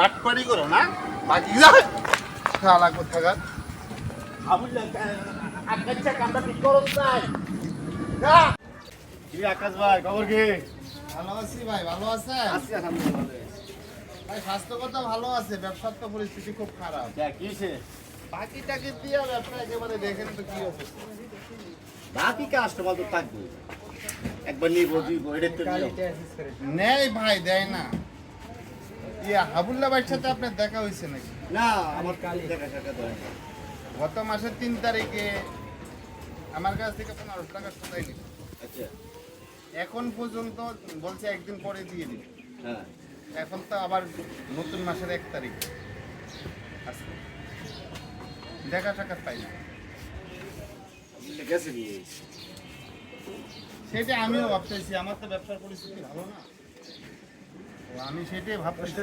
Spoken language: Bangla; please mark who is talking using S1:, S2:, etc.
S1: পাটপাড়ি করো না বাকি যায় শালা কোথাকার
S2: আকাশ ভাই খবর কি?
S1: ভালো আছি ভাই, ভালো আছেন?
S2: আছি আলহামদুলিল্লাহ।
S1: ভাই স্বাস্থ্যগত ভালো আছে, ব্যবসার তো পরিস্থিতি খুব খারাপ।
S2: কিসে
S1: বাকি টাকি দিয়ে ব্যবসা একেবারে দেখেন তো কি অবস্থা।
S2: বাকি কাস্টমার তো থাকবে, একবার নিব দিব এটাই তো নিয়ম।
S1: নেই ভাই, দেয় না। ইয়া হাবুল্লাহ ভাইয়ের সাথে আপনার দেখা হয়েছে নাকি?
S2: না আমার দেখা সাক্ষাৎ হয় না।
S1: গত মাসের 3 তারিখে আমার কাছ থেকে 1500 টাকা সোদাই নিল।
S2: আচ্ছা
S1: এখন পর্যন্ত বলছে একদিন পরে দিয়ে দিবে।
S2: হ্যাঁ
S1: এখন তো আবার নতুন মাসের 1 তারিখ আজকে দেখা সাক্ষাৎ পাই না।
S2: গেছে কি?
S1: সেটা আমিও ভাবতেছি, আমার তো ব্যবসার পরিস্থিতি ভালো না, তো আমি সেটাই ভাবতেছি।